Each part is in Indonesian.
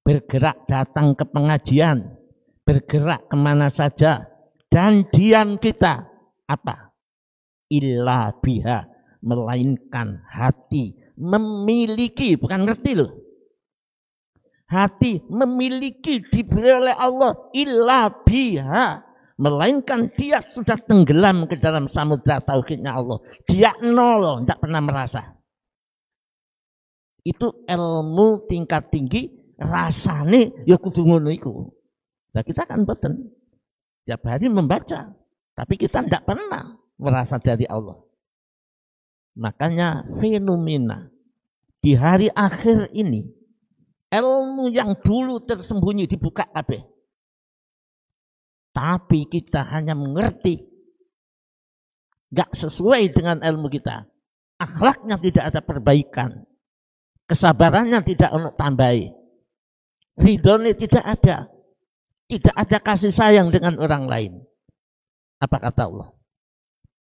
bergerak datang ke pengajian, bergerak kemana saja, dan diam kita apa? Illa biha, melainkan hati memiliki, bukan ngerti loh. Hati memiliki diberi oleh Allah illa biha, melainkan dia sudah tenggelam ke dalam samudra tauhidnya Allah. Dia nol, tidak pernah merasa. Itu ilmu tingkat tinggi, rasane ya kudu ngono iku. Nah kita kan boten. Tiap hari membaca, tapi kita tidak pernah merasa dari Allah. Makanya fenomena di hari akhir ini, ilmu yang dulu tersembunyi dibuka kabeh. Tapi kita hanya mengerti, gak sesuai dengan ilmu kita. Akhlaknya tidak ada perbaikan, kesabarannya tidak ada tambahi, ridhonya tidak ada kasih sayang dengan orang lain. Apa kata Allah?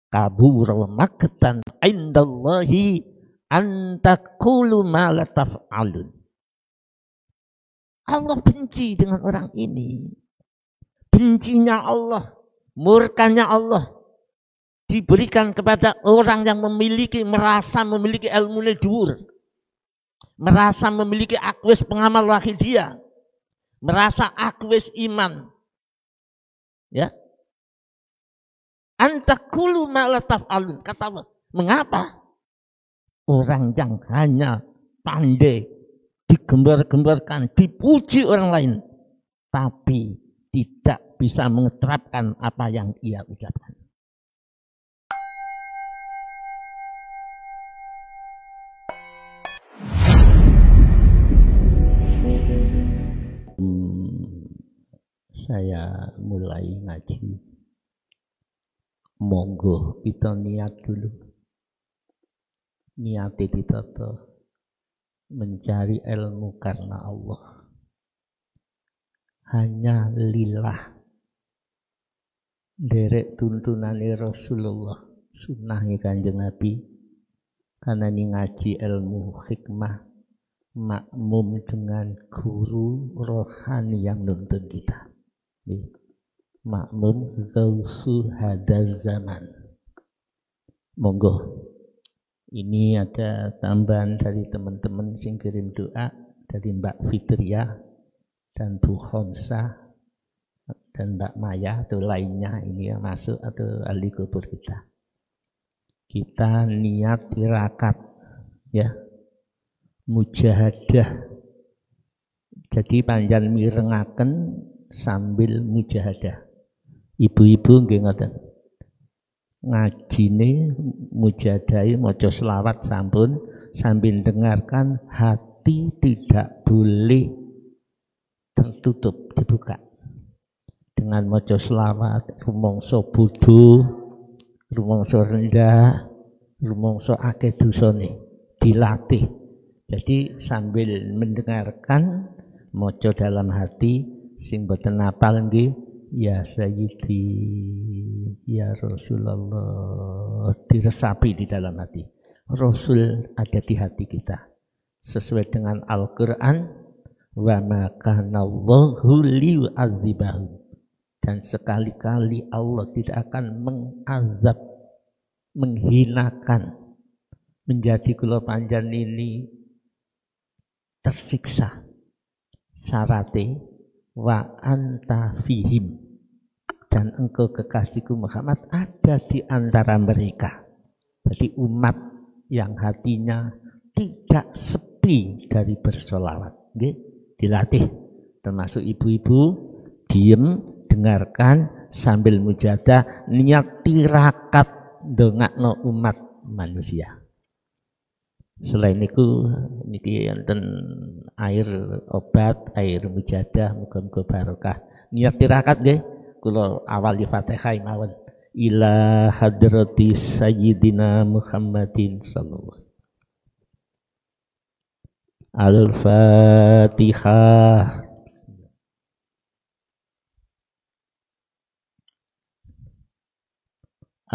Kabura maqtan indallahi an taqulu ma la taf'alun. Allah benci dengan orang ini. Bencinya Allah, murkanya Allah diberikan kepada orang yang merasa memiliki ilmu dhuwur, merasa memiliki akwis pengamal wahid dia, merasa akwis iman. Ya. Antakulu ma la taf'alun. Kata Allah, mengapa orang yang hanya pandai digembar-gembarkan, dipuji orang lain, tapi tidak bisa mengeterapkan apa yang ia ucapkan. Saya mulai ngaji. Monggo kita niat dulu. Niati ditata mencari ilmu karena Allah. Hanya lillah. Derek tuntunane Rasulullah, sunnahnya Kanjeng Nabi. Karena ini ngaji ilmu hikmah, makmum dengan guru rohani yang nuntun kita. Makmum gausu hadaz zaman. Monggo. Ini ada tambahan dari teman-teman sing kirim doa dari Mbak Fitriah dan Bu Khomsah dan Mbak Maya atau lainnya ini yang masuk atau ahli kubur kita. Kita niat tirakat ya. Mujahadah. Jadi panjang mirengaken sambil mujahadah. Ibu-ibu nggih ngoten. Ngajine mujadahi maca selawat sampun sambil dengarkan, hati tidak boleh tertutup, dibuka. Dengan maca selawat, rumangsa bodho, rumangsa rendah, rumangsa akeh dosane, dilatih. Jadi sambil mendengarkan maca dalam hati sing boten apal nggih, ya Sayyidi, ya Rasulullah, diresapi di dalam hati. Rasul ada di hati kita. Sesuai dengan Al-Quran, wa ma kana Allahu liyu'adzibahum. Dan sekali-kali Allah tidak akan mengazab, menghinakan, menjadi kula panjang ini tersiksa. Syarate wa anta fihim, dan engkau kekasihku Muhammad ada di antara mereka. Jadi umat yang hatinya tidak sepi dari bersolawat, nggih, dilatih. Termasuk ibu-ibu, diem, dengarkan sambil mujadah, niat tirakat ndongakno umat manusia. Selain itu niki enten air obat, air mujadah, muga-muga barokah. Niat tirakat nggih, kula awali Fatihah mawon. Ila hadrati sayyidina Muhammadin sallallahu Al-Fatihah.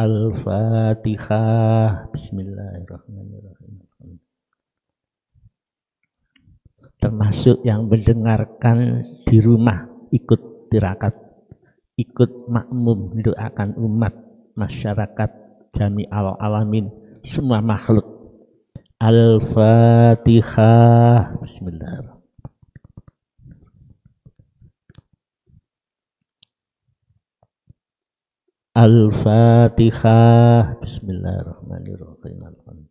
Al-Fatihah. Bismillahirrahmanirrahim. termasuk yang mendengarkan di rumah, ikut tirakat, ikut makmum mendoakan umat, masyarakat, jami'al alamin, semua makhluk. Al-Fatihah. Bismillahirrahmanirrahim. Al-Fatihah. Bismillahirrahmanirrahim.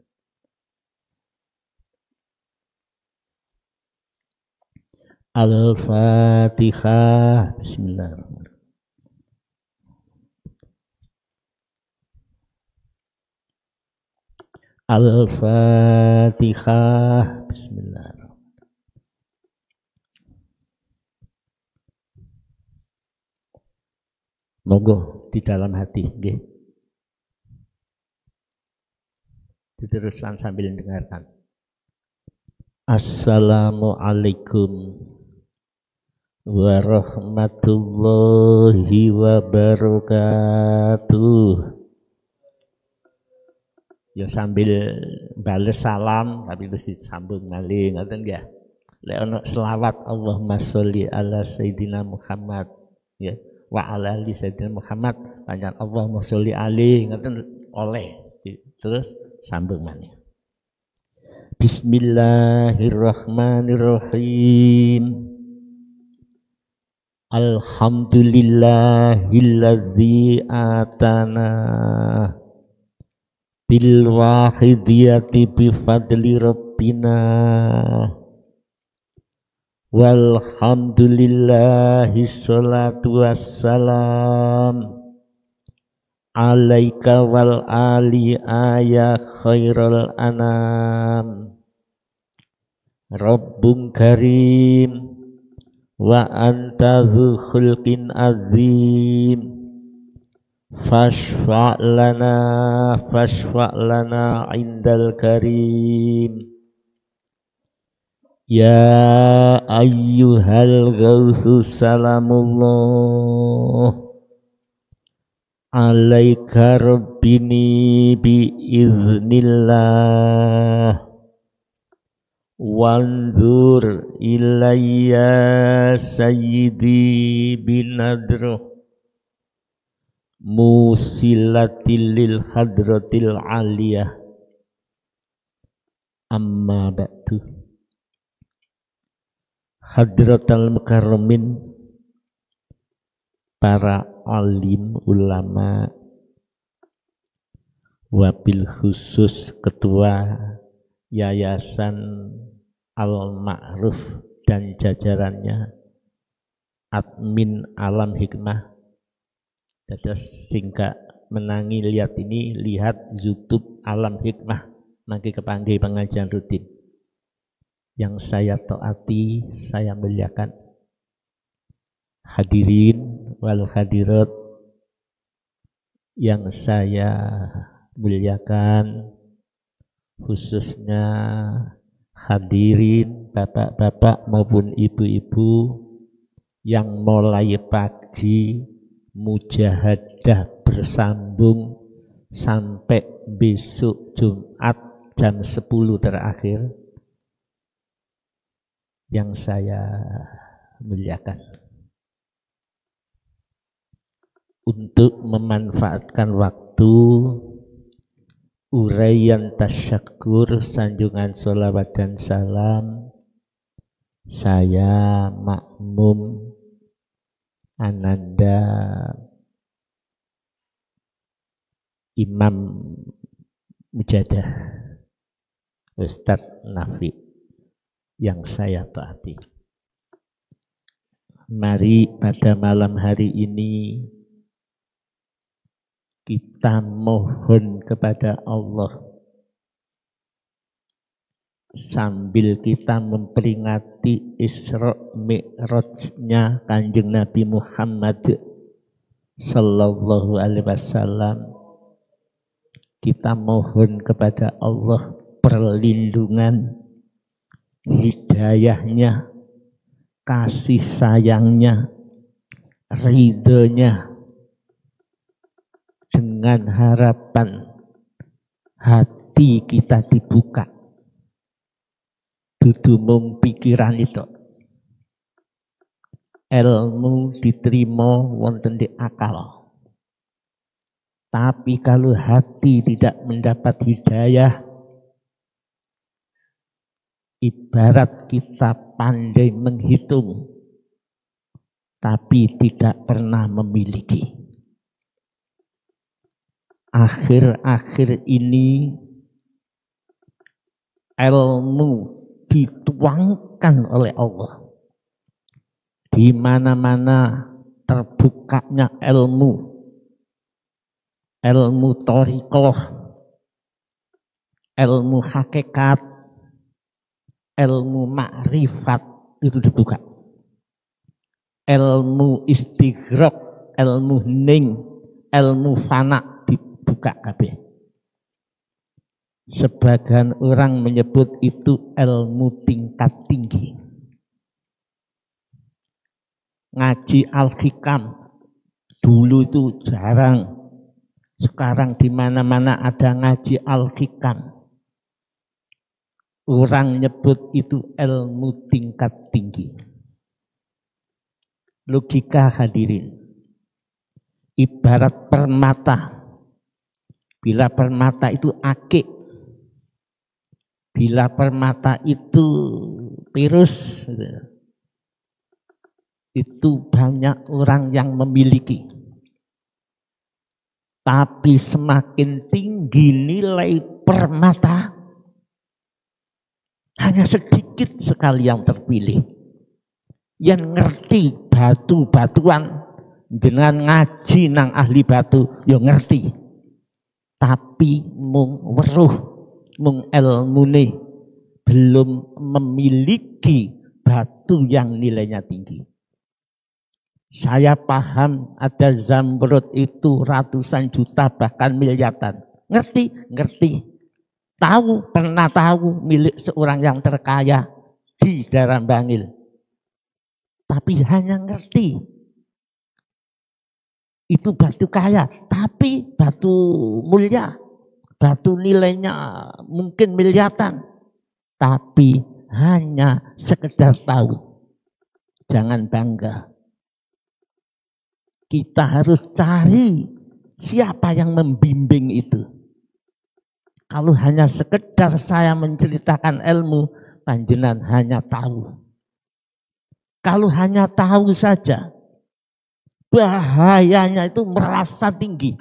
Al-Fatihah. Bismillahirrahmanirrahim. Al-Fatihah. Bismillahirrahmanirrahim. Monggo di dalam hati, nggih. Diteruskan sambil dengarkan. Assalamualaikum warahmatullahi wabarakatuh. Ya sambil bales salam tapi terus disambung malih ngoten nggih. Lek ana selawat Allahumma sholli ala sayyidina Muhammad ya wa ala ali sayyidina Muhammad panjang Allahumma sholli alaihi ngoten oleh terus sambung malih. Bismillahirrahmanirrahim. Alhamdulillahilladzi atana bil wahidiyati bi fadli rabbina walhamdulillahi sholatu wassalam alaika wal ali ya khairul anam rabbun karim wa anta dzu khulqin azim fashfa' lana indal karim ya ayyuhal ghausu salamullah alaika rabbini bi iznillah wanzur ilayya sayyidi binadruh musilatil lil hadratil aliyah amma ba'du. Hadratal mukarramin, para alim ulama, wabil khusus ketua Yayasan Al-Ma'ruf dan jajarannya, admin Alam Hikmah. Terus singkat menangi lihat ini, lihat YouTube Alam Hikmah, mangke kepanggih pengajian rutin. Yang saya taati, saya muliakan. Hadirin wal hadirat yang saya muliakan, khususnya hadirin bapak-bapak maupun ibu-ibu yang mulai pagi mujahadah bersambung sampai besok Jumat jam 10 terakhir, yang saya muliakan, untuk memanfaatkan waktu uraian tasyakur sanjungan sholawat dan salam, saya makmum Ananda Imam Mujadah Ustadz Nafi yang saya taati. Mari pada malam hari ini kita mohon kepada Allah sambil kita memperingati Isra Mi'rajnya Kanjeng Nabi Muhammad sallallahu alaihi wasallam. Kita mohon kepada Allah perlindungan, hidayahnya, kasih sayangnya, ridhonya, dengan harapan hati kita dibuka dudu mung pikiran itu. Ilmu diterima wonten di akal. Tapi kalau hati tidak mendapat hidayah, ibarat kita pandai menghitung, tapi tidak pernah memiliki. Akhir-akhir ini ilmu dituangkan oleh Allah. Di mana-mana terbukanya ilmu thariqah, ilmu hakikat, ilmu makrifat itu dibuka. Ilmu istighraq, ilmu ning, ilmu fana dibuka kabeh. Sebagian orang menyebut itu ilmu tingkat tinggi. Ngaji Al-Hikam dulu itu jarang. Sekarang di mana-mana ada ngaji Al-Hikam. Orang nyebut itu ilmu tingkat tinggi. Logika hadirin. Ibarat permata. Bila permata itu akik. Bila permata itu virus. Itu banyak orang yang memiliki. Tapi semakin tinggi nilai permata, hanya sedikit sekali yang terpilih. Yang ngerti batu-batuan, jenengan ngaji nang ahli batu, yo ngerti. Tapi mung weruh, mung ilmune belum memiliki batu yang nilainya tinggi. Saya paham ada zamrud itu ratusan juta bahkan miliaran. Ngerti? Ngerti. Tahu, pernah tahu milik seorang yang terkaya di daerah Bangil. Tapi hanya ngerti. Itu batu kaya, tapi batu mulia. Batu nilainya mungkin miliaran. Tapi hanya sekedar tahu. Jangan bangga. Kita harus cari siapa yang membimbing itu. Kalau hanya sekedar saya menceritakan ilmu, panjenengan hanya tahu. Kalau hanya tahu saja, bahayanya itu merasa tinggi.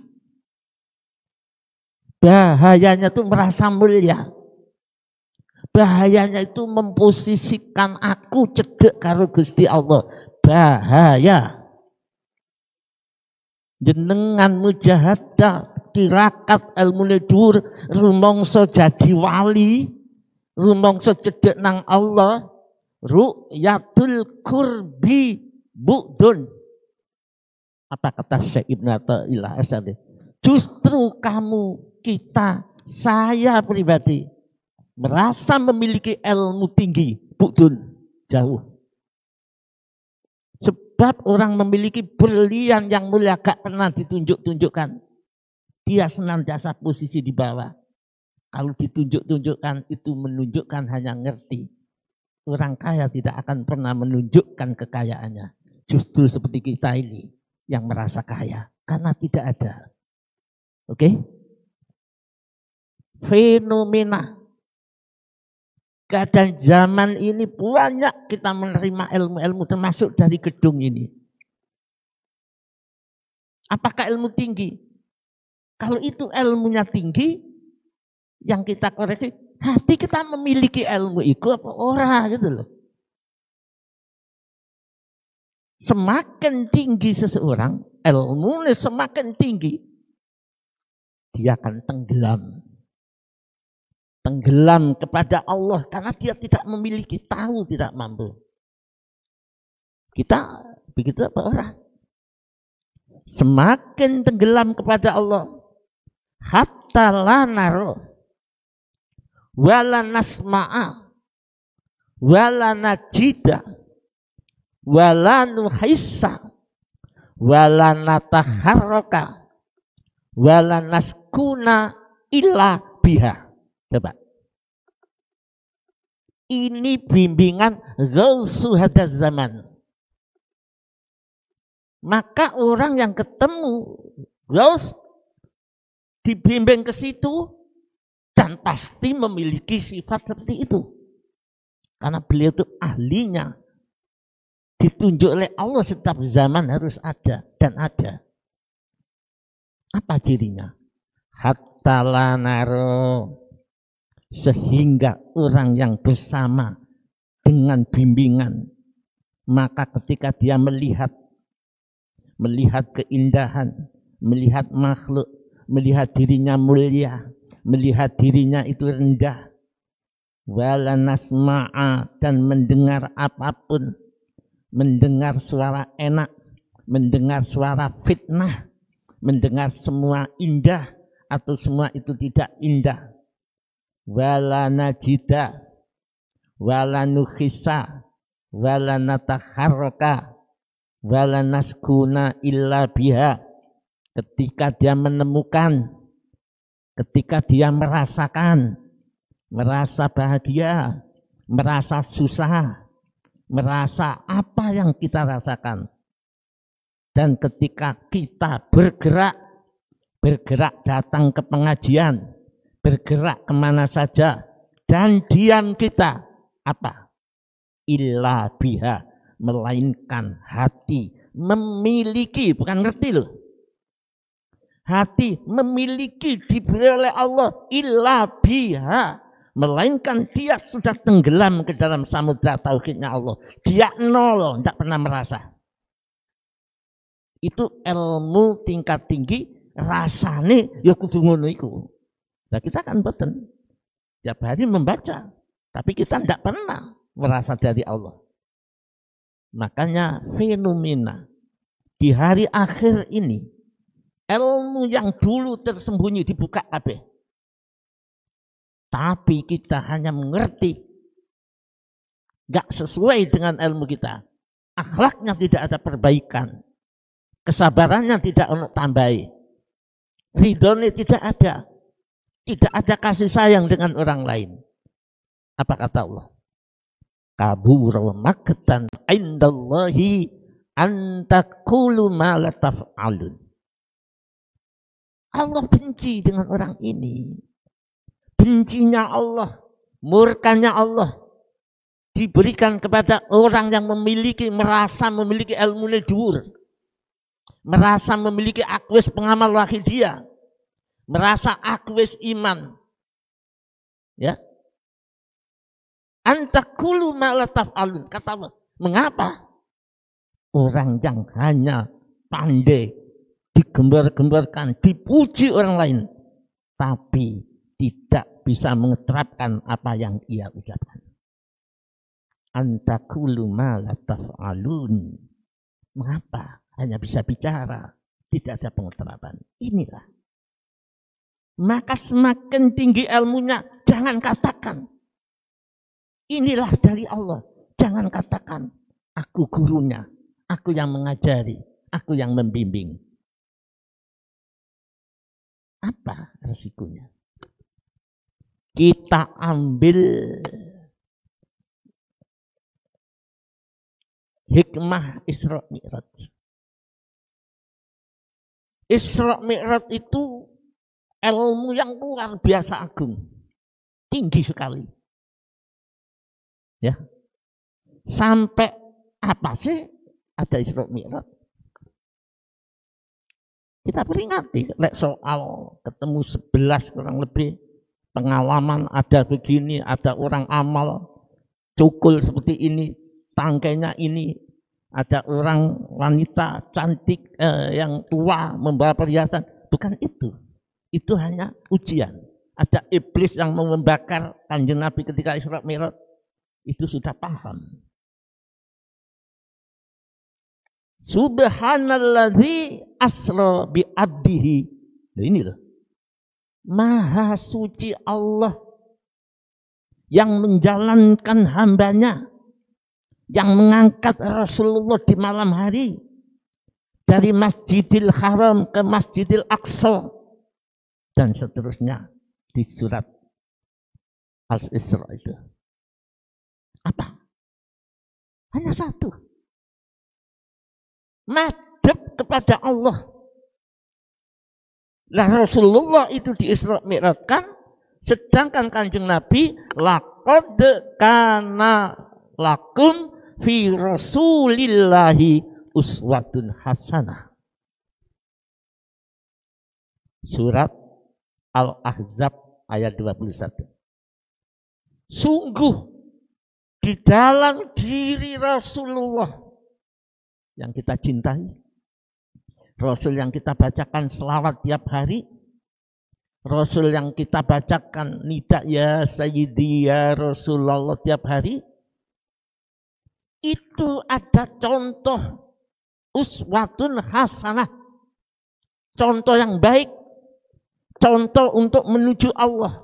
Bahayanya itu merasa mulia. Bahayanya itu memposisikan aku cedek karo Gusti Allah. Bahaya. Jenengan mujahadah tirakat ilmu dhuwur rumangsa jadi wali, rumangsa cedhek nang Allah, ru'yatul qurbi bu'dun. Apa kata Syekh Ibnu Athaillah As-Sadi? Justru kamu, kita, saya pribadi merasa memiliki ilmu tinggi, bu'dun, jauh. Sebab orang memiliki berlian yang mulia gak pernah ditunjuk-tunjukkan. Dia senantiasa posisi di bawah. Kalau ditunjuk-tunjukkan itu menunjukkan hanya ngerti. Orang kaya tidak akan pernah menunjukkan kekayaannya. Justru seperti kita ini yang merasa kaya. Karena tidak ada. Oke? Fenomena. Keadaan zaman ini banyak kita menerima ilmu-ilmu termasuk dari gedung ini. Apakah ilmu tinggi? Kalau itu ilmunya tinggi, yang kita koreksi, hati kita memiliki ilmu itu apa ora gitu loh. Semakin tinggi seseorang, ilmunya semakin tinggi, dia akan tenggelam. Tenggelam kepada Allah karena dia tidak memiliki, tahu tidak mampu. Kita begitu apa orang? Semakin tenggelam kepada Allah, hatta la naro, wala nasma'a, wala najida, wala nuhissa, wala nataharraka, wala naskuna illa biha. Coba. Ini bimbingan Ghausu hadaz zaman. Maka orang yang ketemu Ghaus dibimbing ke situ dan pasti memiliki sifat seperti itu. Karena beliau itu ahlinya. Ditunjuk oleh Allah setiap zaman harus ada dan ada. Apa cirinya? Hatta lanaro, sehingga orang yang bersama dengan bimbingan, maka ketika dia melihat keindahan, melihat makhluk, melihat dirinya mulia, melihat dirinya itu rendah, wala nasma'a, dan mendengar apapun, mendengar suara enak, mendengar suara fitnah, mendengar semua indah atau semua itu tidak indah, wala najida, wala nukhisa, wala natakharraka, wala naskuna illa biha. Ketika dia menemukan, ketika dia merasakan, merasa bahagia, merasa susah, merasa apa yang kita rasakan. Dan ketika kita bergerak datang ke pengajian, bergerak kemana saja, dan diam kita, apa? Illa biha, melainkan hati memiliki, bukan ngerti loh. Hati memiliki diberi oleh Allah, illa biha, melainkan dia sudah tenggelam ke dalam samudra tauhidnya Allah. Dia nol, tidak pernah merasa. Itu ilmu tingkat tinggi, rasane ya kudu ngono iku. Nah kita kan boten. Tiap hari membaca, tapi kita tidak pernah merasa dari Allah. Makanya fenomena di hari akhir ini, ilmu yang dulu tersembunyi dibuka kabeh. Tapi kita hanya mengerti, gak sesuai dengan ilmu kita. Akhlaknya tidak ada perbaikan. Kesabarannya tidak untuk tambahi. Ridhonya tidak ada. Tidak ada kasih sayang dengan orang lain. Apa kata Allah? Kabura maqtan indallahi an taqulu ma la taf'alun. Allah benci dengan orang ini. Bencinya Allah, murkanya Allah diberikan kepada orang yang merasa memiliki ilmu dhuwur. Merasa memiliki akwis pengamal wahid dia, merasa akwis iman, ya. Antakulu malataf alun, kata Allah. Mengapa orang yang hanya pandai digembar-gembarkan, dipuji orang lain, tapi tidak bisa mengeterapkan apa yang ia ucapkan? Antakulu malataf alun. Mengapa? Hanya bisa bicara, tidak ada pengeterapan. Inilah. Maka semakin tinggi ilmunya, jangan katakan. Inilah dari Allah. Jangan katakan, aku gurunya, aku yang mengajari, aku yang membimbing. Apa resikonya? Kita ambil hikmah Isra Mi'raj. Isra Mi'raj itu ilmu yang luar biasa agung. Tinggi sekali. Ya. Sampai apa sih ada Isra Mi'raj? Kita peringati lek soal ketemu 11 kurang lebih pengalaman ada begini, ada orang amal cukul seperti ini, tangkainya ini, ada orang wanita cantik yang tua membawa perhiasan. Bukan itu. Itu hanya ujian. Ada iblis yang mau membakar Kanjeng Nabi ketika Isra Mi'raj. Itu sudah paham. Subhanalladzi asra bi abdihi. Nah, ini loh. Maha suci Allah yang menjalankan hambanya, yang mengangkat Rasulullah di malam hari dari Masjidil Haram ke Masjidil Aqsa dan seterusnya di surat Al-Isra itu. Apa? Hanya satu. Madhab kepada Allah. Lah Rasulullah itu di Isra Mi'rajkan, sedangkan Kanjeng Nabi laqad kana lakum fi Rasulillahi uswatun hasanah. Surat Al-Ahzab ayat 21. Sungguh di dalam diri Rasulullah yang kita cintai, Rasul yang kita bacakan selawat tiap hari, Rasul yang kita bacakan nida ya Sayyidi ya Rasulullah tiap hari, itu ada contoh uswatun hasanah, contoh yang baik, contoh untuk menuju Allah.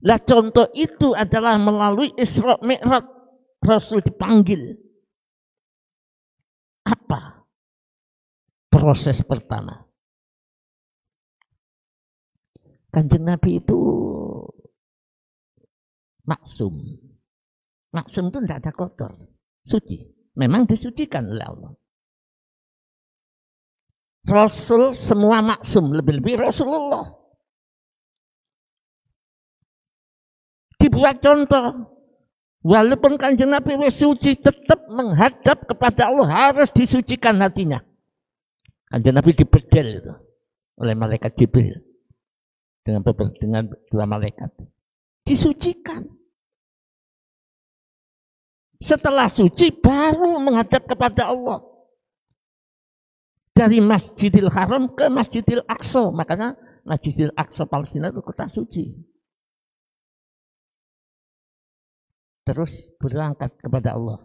Lah contoh itu adalah melalui Isra Mi'raj, Rasul dipanggil. Apa? Proses pertama. Kanjeng Nabi itu maksum. Maksum itu tidak ada kotor. Suci. Memang disucikan oleh Allah. Rasul semua maksum. Lebih-lebih Rasulullah. Dibuat contoh. Walaupun Kanjeng Nabi suci, tetap menghadap kepada Allah. Harus disucikan hatinya. Kanjeng Nabi dibedel itu oleh malaikat Jibril dengan dua malaikat, disucikan. Setelah suci baru menghadap kepada Allah. Dari Masjidil Haram ke Masjidil Aqsa, makanya Masjidil Aqsa Palestina itu kota suci. Terus berangkat kepada Allah,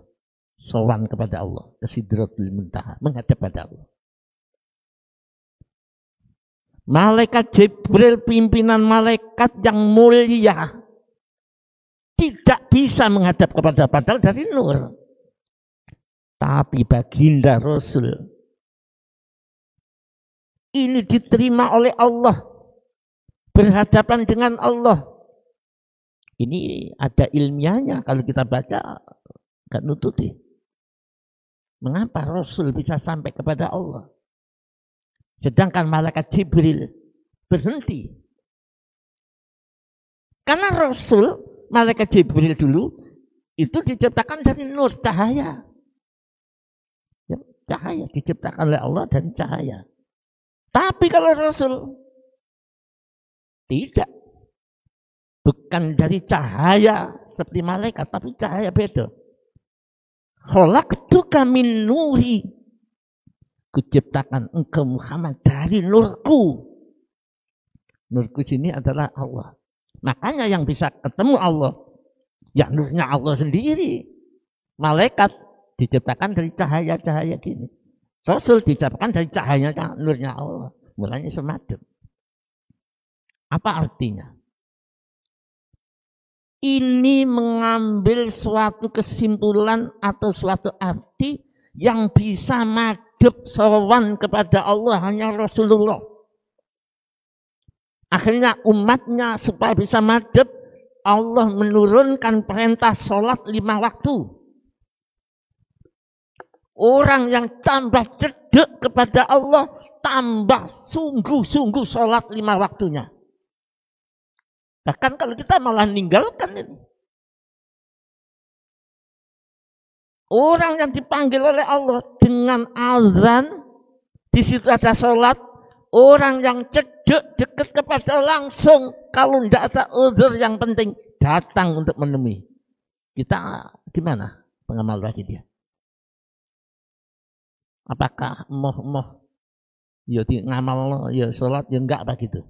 sowan kepada Allah, ke Sidratul Muntaha, menghadap kepada Allah. Malaikat Jibril, pimpinan malaikat yang mulia, tidak bisa menghadap kepada padahal dari nur. Tapi baginda Rasul ini diterima oleh Allah, berhadapan dengan Allah. Ini ada ilmiahnya, kalau kita baca nggak nututi. Mengapa Rasul bisa sampai kepada Allah? Sedangkan malaikat Jibril berhenti. Karena Rasul, malaikat Jibril dulu, itu diciptakan dari nur, cahaya. Ya, cahaya, diciptakan oleh Allah dari cahaya. Tapi kalau Rasul, tidak. Bukan dari cahaya seperti malaikat, tapi cahaya beda. Khalaqtuka min nuri. Kuciptakan engkau Muhammad dari nurku. Nurku sini adalah Allah. Makanya yang bisa ketemu Allah, ya nurnya Allah sendiri. Malaikat diciptakan dari cahaya-cahaya gini. Rasul diciptakan dari cahayanya nurnya Allah. Mulanya semadem. Apa artinya? Ini mengambil suatu kesimpulan atau suatu arti yang bisa madep sowan kepada Allah hanya Rasulullah. Akhirnya umatnya supaya bisa madep, Allah menurunkan perintah sholat 5 waktu. Orang yang tambah cedek kepada Allah, tambah sungguh-sungguh sholat 5 waktunya. Bahkan kalau kita malah ninggalkan ini. Orang yang dipanggil oleh Allah dengan azan, di situ ada sholat. Orang yang cedek dekat kepada langsung, kalau tidak ada uzur yang penting, datang untuk menemui. Kita gimana pengamal lagi dia? Apakah moh ya ngamal ya sholat ya enggak begitu?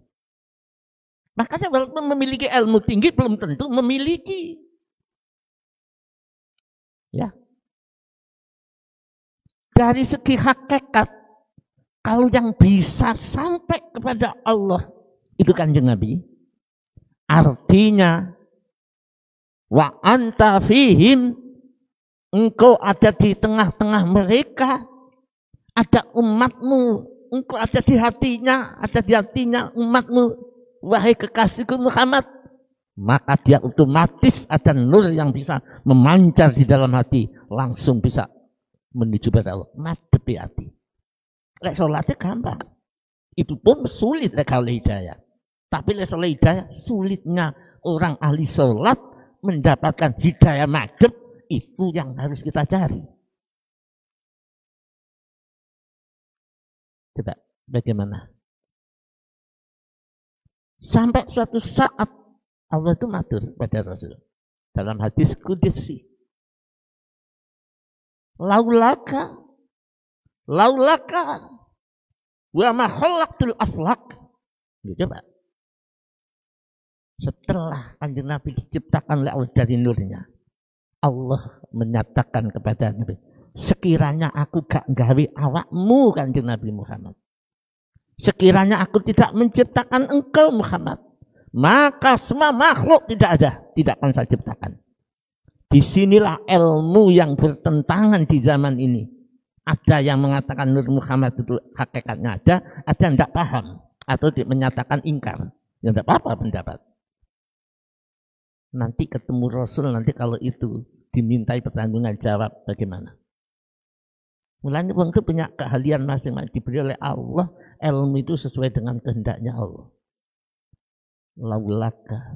Makanya walaupun memiliki ilmu tinggi belum tentu memiliki. Ya. Dari segi hakikat, kalau yang bisa sampai kepada Allah, itu Kanjeng Nabi. Artinya, wa anta fihim, engkau ada di tengah-tengah mereka, ada umatmu, engkau ada di hatinya umatmu, wahai kekasihku Muhammad. maka dia otomatis ada nur yang bisa memancar di dalam hati, langsung bisa menuju pada Allah, madhepi hati. Lek salatnya gampang, itu pun sulit lek kalau hidayah. Tapi lek soal hidayah, sulitnya orang ahli salat mendapatkan hidayah madhep, itu yang harus kita cari. Coba bagaimana? Sampai suatu saat Allah itu matur pada Rasul dalam hadis qudsi. Laulaka wa ma khalaqtul aflaq. Coba. Setelah Kanjeng Nabi diciptakan oleh Allah dari nurnya, Allah menyatakan kepada Nabi, sekiranya aku gak gawe awakmu Kanjeng Nabi Muhammad, sekiranya aku tidak menciptakan engkau Muhammad, maka semua makhluk tidak akan saya ciptakan. Disinilah ilmu yang bertentangan di zaman ini. Ada yang mengatakan Nur Muhammad itu hakikatnya ada yang tidak paham atau menyatakan ingkar. Ya tidak apa-apa pendapat. Nanti ketemu Rasul, nanti kalau itu dimintai pertanggungan jawab bagaimana? Mulanya orang itu punya keahlian masing-masing diberi oleh Allah, ilmu itu sesuai dengan kehendaknya Allah. Laulaka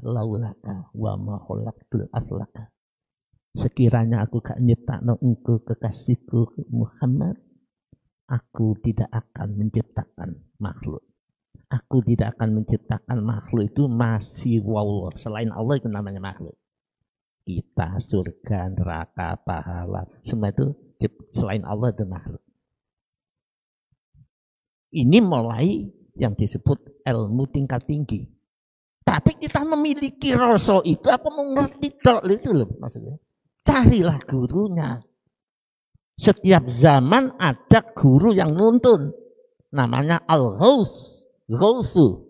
wa ma khalaqtul aflaka. Sekiranya aku gak nyiptakno engkau kekasihku Muhammad, aku tidak akan menciptakan makhluk. Aku tidak akan menciptakan makhluk itu masih Allah. Selain Allah itu namanya makhluk. Kita, surga, neraka, pahala, semua itu selain Allah itu makhluk. Ini mulai yang disebut ilmu tingkat tinggi. Tapi kita memiliki rasa itu apa mengerti itu loh maksudnya. Carilah gurunya. Setiap zaman ada guru yang nuntun. Namanya Al-Ghaus. Ghausu.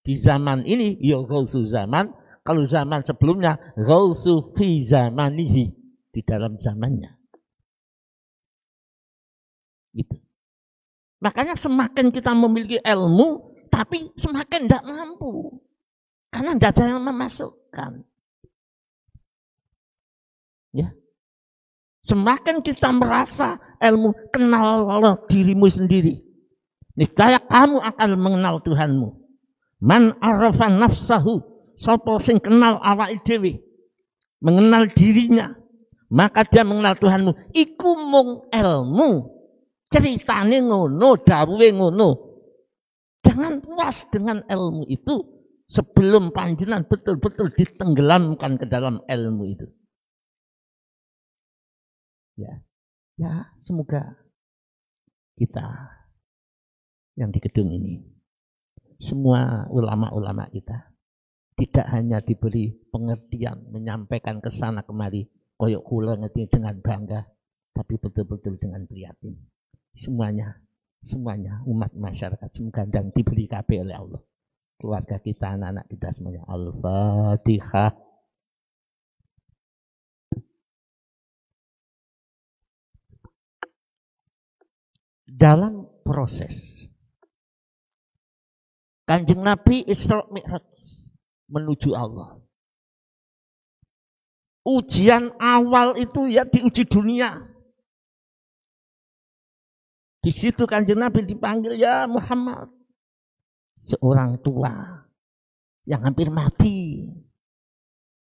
Di zaman ini, ya Ghausu zaman. Kalau zaman sebelumnya, Ghausu fi zamanihi. Di dalam zamannya. Gitu. Makanya semakin kita memiliki ilmu, tapi semakin tidak mampu. Karena tidak ada yang memasukkan. Ya. Semakin kita merasa ilmu, kenal dirimu sendiri. Niscaya kamu akan mengenal Tuhanmu. Man arafa nafsahu, sapa sing kenal awake dhewe, mengenal dirinya, maka dia mengenal Tuhanmu. Iku mung ilmu. Ceritane ngono, dawuhe ngono. Jangan puas dengan ilmu itu sebelum panjenengan betul-betul ditenggelamkan ke dalam ilmu itu. Ya, semoga kita yang di gedung ini, semua ulama-ulama kita tidak hanya diberi pengertian menyampaikan ke sana kemari koyok kula ngerti dengan bangga, tapi betul-betul dengan prihatin. Semuanya umat masyarakat semoga dan diberi kabeh oleh Allah. Keluarga kita, anak-anak kita semuanya. Al-Fatihah. Dalam proses Kanjeng Nabi Isra Mi'raj menuju Allah. Ujian awal itu ya diuji dunia. Di situ Kanjeng Nabi dipanggil ya Muhammad. Seorang tua yang hampir mati.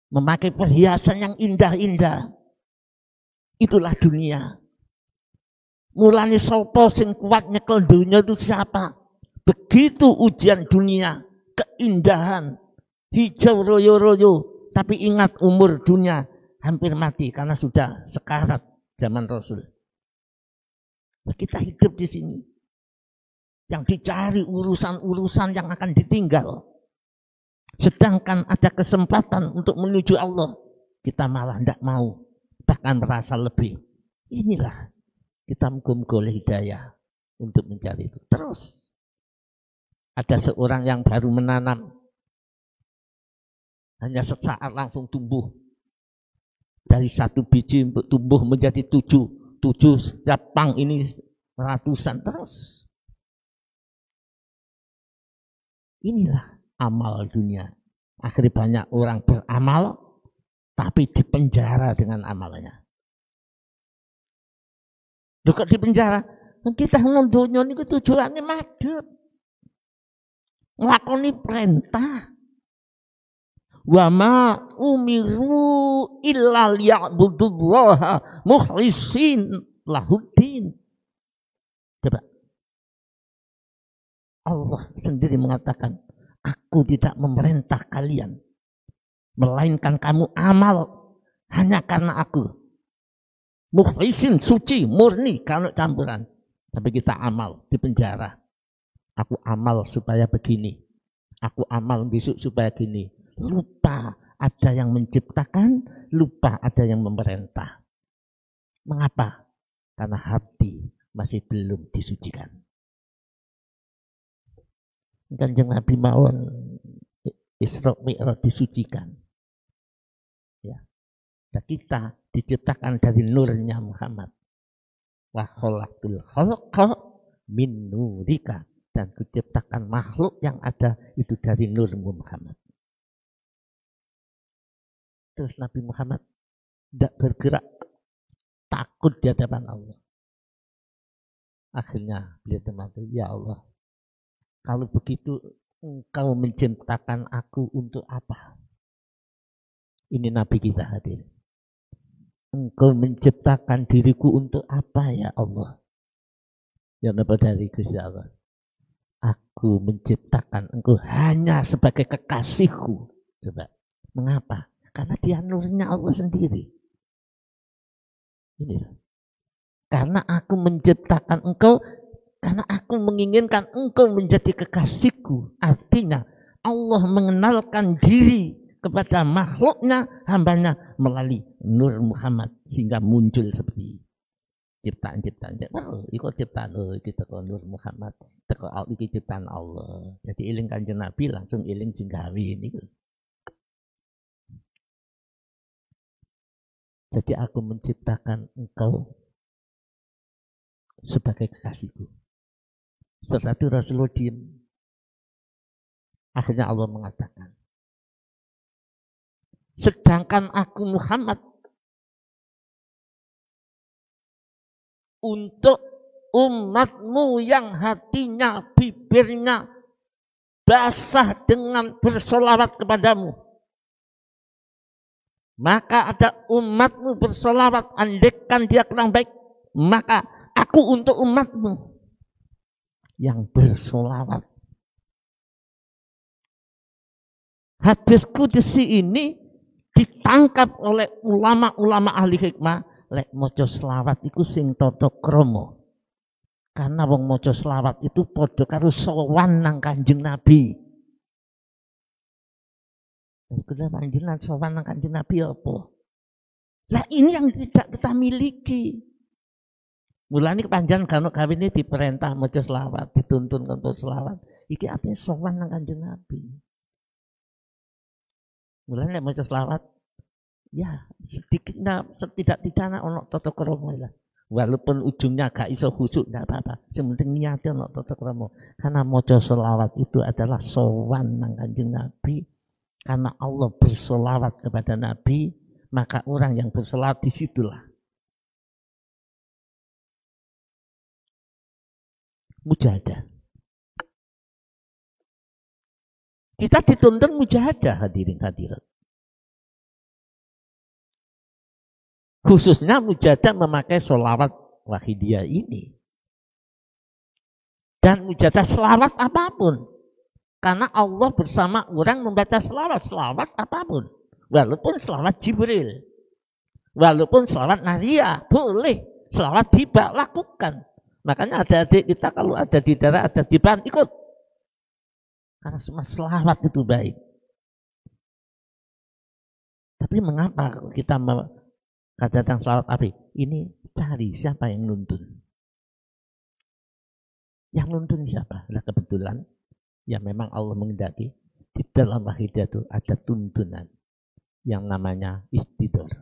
Memakai perhiasan yang indah-indah. Itulah dunia. Mulane sapa sing kuat nyekel dunia itu siapa? Begitu ujian dunia, keindahan, hijau royo-royo, tapi ingat umur dunia hampir mati karena sudah sekarat zaman Rasul. Nah, kita hidup di sini. Yang dicari urusan-urusan yang akan ditinggal. Sedangkan ada kesempatan untuk menuju Allah, kita malah tidak mau, bahkan merasa lebih. Inilah kita muga-muga hidayah untuk mencari itu. Terus ada seorang yang baru menanam, hanya sesaat langsung tumbuh. Dari satu biji tumbuh menjadi 7 setiap pang ini ratusan terus. Inilah amal dunia. Akhirnya banyak orang beramal, tapi dipenjara dengan amalnya. Kok dipenjara? Kita nang donya niku tujuane madhep. Nglakoni perintah. Wa ma umiru illa liya'budullaha mukhlishin lahuddin. Coba. Allah sendiri mengatakan, aku tidak memerintah kalian, melainkan kamu amal hanya karena aku. Mukhlisin, suci, murni, kalau campuran. Tapi kita amal di penjara. Aku amal supaya begini. Aku amal besok supaya gini. Lupa ada yang menciptakan, lupa ada yang memerintah. Mengapa? Karena hati masih belum disucikan. Kanjeng Nabi mawon Isra Mi'raj disucikan. Ya. Dan kita diciptakan dari nurnya Muhammad. Wa khalaqtul khalqa min nurika, dan kuciptakan makhluk yang ada itu dari nurmu Muhammad. Terus Nabi Muhammad tidak bergerak, takut di hadapan Allah. Akhirnya beliau mengatakan, ya Allah, kalau begitu engkau menciptakan aku untuk apa? Ini Nabi kita hadir. Engkau menciptakan diriku untuk apa ya Allah? Ya Nabi dari Gusti Allah. Aku menciptakan engkau hanya sebagai kekasihku. Coba. Mengapa? Karena dia nurnya Allah sendiri. Ini. Karena aku menciptakan engkau, karena aku menginginkan engkau menjadi kekasihku. Artinya Allah mengenalkan diri kepada makhluknya, hambanya melalui nur Muhammad, sehingga muncul seperti ciptaan-ciptaan. Oh, ikut ciptaan, oh kita kok nur Muhammad, teko iki ciptaan Allah. Jadi iling Kanjeng Nabi langsung iling jenggawi ini. Jadi aku menciptakan engkau sebagai kekasihku. Setelah itu Rasulullah diam. Akhirnya Allah mengatakan, sedangkan aku Muhammad untuk umatmu yang hatinya, bibirnya basah dengan bersolawat kepadamu. Maka ada umatmu bersolawat, andaikan dia kurang baik, maka aku untuk umatmu yang bersolawat. Hadis qudsi ini ditangkap oleh ulama-ulama ahli hikmah, lek maca selawat iku sing tata krama. Karena wong maca selawat itu padha karo sowan nang Kanjeng Nabi. Kita panjenengan sowan nang Kanjeng Nabi apa? Lah ini yang tidak kita miliki. Mulane panjenengan kalau kawin ini diperintah maca selawat, dituntun untuk selawat. Iki artinya sowan nang Kanjeng Nabi. Mulane maca selawat, ya sedikitnya setidak-tidaknya ono tata krama lah. Walaupun ujungnya gak iso khusyuk, tidak apa-apa. Sementing niatnya ono tata krama. Karena maca selawat itu adalah sowan nang Kanjeng Nabi. Karena Allah bersolawat kepada Nabi, maka orang yang bersolawat disitulah mujahadah. Kita dituntun mujahadah, hadirin hadirat. Khususnya mujahadah memakai solawat wahidiyah ini. Dan mujahadah selawat apapun. Karena Allah bersama orang membaca selawat apapun. Walaupun selawat Jibril. Walaupun selawat Naria, boleh. Selawat tiba, lakukan. Makanya ada adik kita kalau ada di daerah, ada di bahan, ikut. Karena semua selawat itu baik. Tapi mengapa kita katakan selawat api? Ini cari siapa yang nuntun. Yang nuntun siapa? Nah kebetulan ya memang Allah mengendaki di dalam wahidah itu ada tuntunan yang namanya istidor.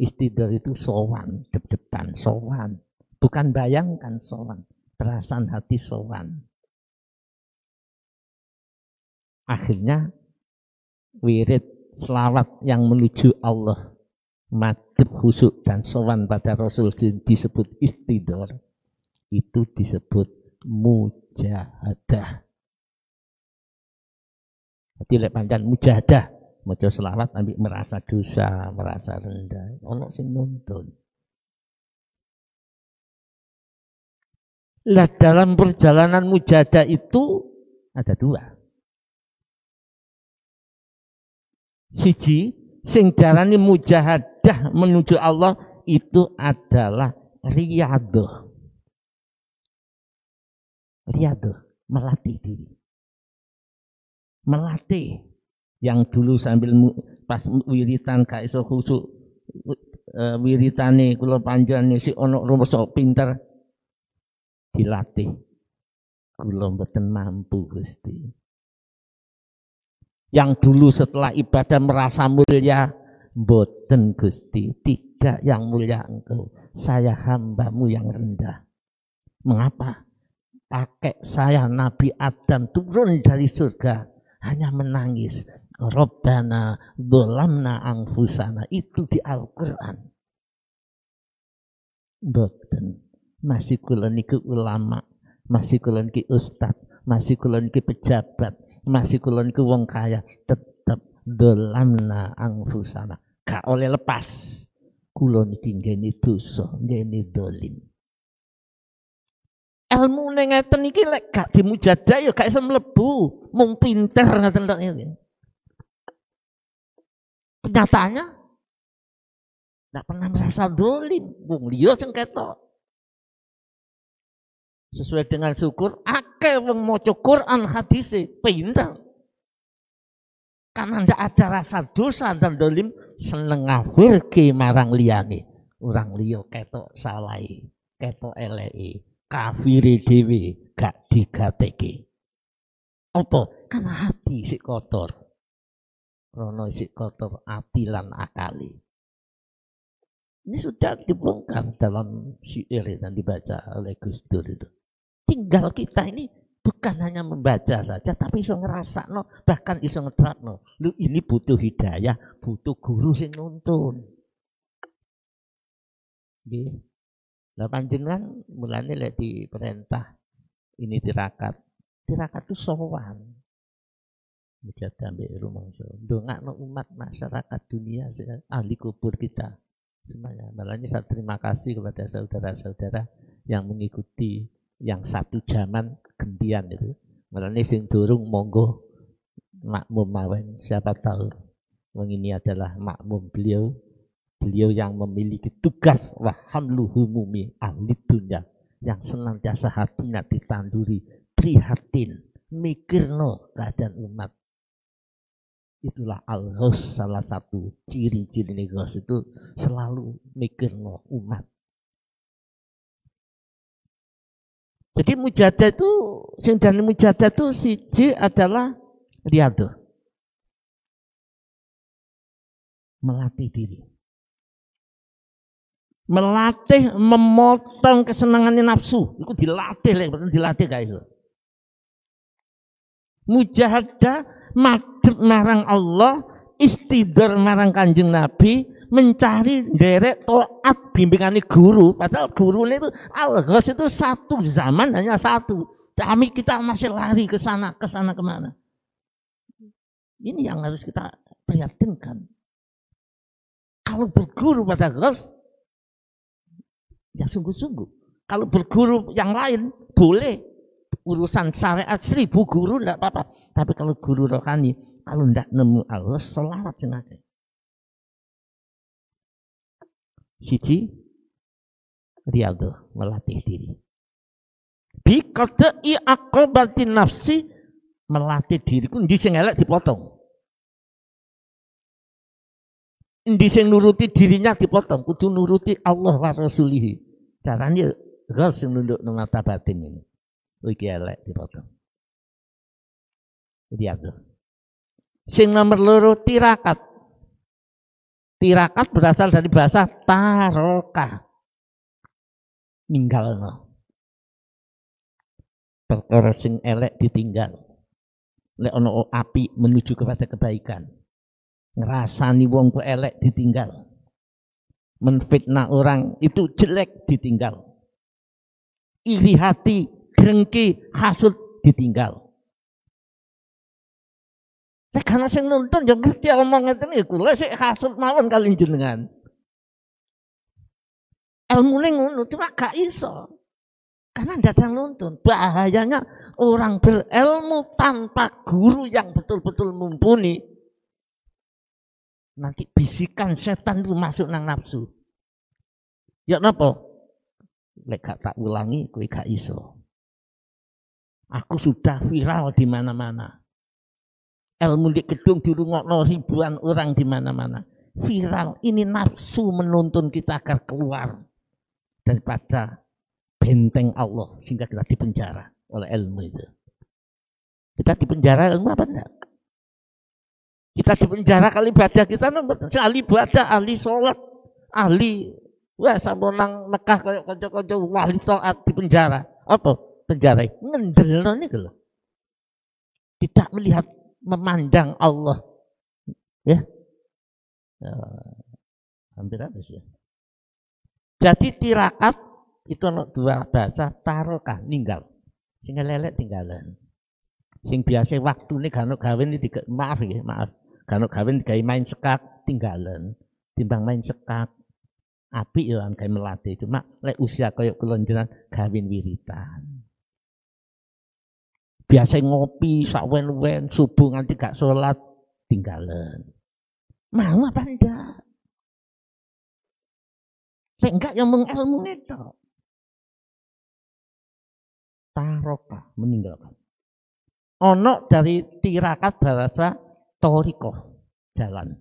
Istidor itu sowan, dep-depan, sowan. Bukan bayangkan sowan, perasaan hati sowan. Akhirnya wirid selawat yang menuju Allah, madhep khusyuk dan sowan pada Rasul disebut istidor, itu disebut mujahadah. Jadi lek pancen mujahadah maca selawat ambil merasa dosa, merasa rendah, ono sing nuntun. Lah dalam perjalanan mujahadah itu ada dua. Siji, sing darani mujahadah menuju Allah itu adalah riyadhah. Riyadhah, melatih diri. Melatih yang dulu sambil pas wiritan gak iso khusyuk, wiritane kula panjenengan si ono rumasa pinter dilatih. Kula mboten mampu Gusti. Yang dulu setelah ibadah merasa mulia, mboten Gusti, tidak yang mulia engkau, saya hambamu yang rendah. Mengapa? Kakek saya Nabi Adam turun dari surga hanya menangis. Rabbana dzalamna anfusana, itu di Al-Qur'an. Mboten. Masih kula niki ulama, masih kula niki ustaz, masih kula niki pejabat, masih kula niku wong kaya, tetep dolamna anfusana. Gak oleh lepas. Kula niki nggene dosa, nggene dolim. Ilmu ngeten iki lek gak dimujadah ya gak iso mlebu, mung pinter ngeten tok iki. Kenyataannya gak pernah merasa dolim, wong liya sing ketok. Sesuai dengan syukur, akeh wong maca Quran hadise pinter. Karena ndak ada rasa dosa dan dolim, seneng ngafirke marang liyane. Orang liya ketok salahi, ketok eleke, kafire dhewe gak digateke. Apa? Karena hati sik kotor. Rono sik kotor ati lan akali. Ini sudah dibongkar dalam syair dan dibaca oleh Gus Dur itu. Tinggal kita ini bukan hanya membaca saja, tapi iso ngerasakno, bahkan iso ngeterapno. Lu ini butuh hidayah, butuh guru sing nuntun. Nggih. Lah panjenengan mulane lek diperintah ini tirakat. Tirakat itu sowan. Mujahadah mbek rumangsa. Ndongakno umat masyarakat dunia ahli kubur kita. Semuanya. Malahnya saya terima kasih kepada saudara-saudara yang mengikuti yang satu zaman gantian itu. Malahnya sing durung monggo makmum mawon, siapa tahu ini adalah makmum beliau yang memiliki tugas wahamluhumumi ahli dunia, yang senantiasa hatinya ditanduri prihatin mikirno keadaan umat. Itulah al-ghos, salah satu ciri-ciri ghos itu selalu mikirno umat. Jadi mujahadah itu, sing dan mujahadah itu siji adalah riyadhah. Melatih diri. Melatih memotong kesenangannya nafsu. Itu dilatih, betul dilatih guys. Mujahadah madhep marang Allah, istidhar marang Kanjeng Nabi, mencari derek taat bimbingan guru. Padahal guru itu al-ghos itu satu zaman, hanya satu. Kami kita masih lari ke sana kemana. Ini yang harus kita prihatinkan. Kalau berguru pada ghos, ya sungguh-sungguh. Kalau berguru yang lain boleh, urusan syariat 1000 guru tidak apa-apa. Tapi kalau guru rohani, kalau tidak nemu Allah, sholawat jenake. Siji, riyadhah, melatih diri. Bi qada'i aqobatin nafsi, melatih diriku endi sing elek dipotong. Endi sing nuruti dirinya dipotong, kudu nuruti Allah wa Rasulih. Caranya ghos sing nundukno mata batin ini. Iki elek dipotong. Riyadhah. Sing nomor loro tirakat. Tirakat berasal dari bahasa taroka. Ninggalno. Perkara sing elek ditinggal. lek ono api menuju kepada kebaikan. Ngerasani wong ku elek ditinggal. Menfitnah orang itu jelek ditinggal. Iri hati, drengki, hasud ditinggal. Lek kana sing nuntun yo ngerti omong ngeten iku, lek sik hasud mawon kali jenengan. Ilmune ngono cuma gak iso. Karena tidak ada yang nuntun. Bahayanya orang berilmu tanpa guru yang betul-betul mumpuni. Nanti bisikan setan itu masuk nang nafsu. Ya napa? Lek gak tak ulangi, kowe gak iso. Aku sudah viral di mana-mana. Ilmu di gedung dirungokno ribuan orang di mana-mana. Viral. Ini nafsu menuntun kita agar keluar daripada benteng Allah sehingga kita dipenjara oleh ilmu itu. Kita dipenjara ilmu apa enggak? Kita dipenjara kali ibadah kita ahli ibadah, ahli sholat, ahli sampun nang Mekah kaya kanca-kanca wali taat dipenjara. Apa? Penjara ngendelno niku lho. Tidak melihat memandang Allah. Ya. Hampir habis ya. Jadi tirakat itu ada dua bahasa, taroka ninggal. Sing lelek tinggalan. Sing biasa waktune gak ono gawe iki maaf ya, maaf. Gak ono gawe digawe main sekak tinggalan. Timbang main sekak apik ya kan gawe melatih. Cuma lek usia kaya kula jenengan gawin wiritan. Biasa ngopi sawen-wen subuh nganti gak salat tinggalan. Mau apa ndak? Lek enggak yang mengelmu itu. Taroka meninggalkan. Ono dari tirakat bahasa torikoh jalan.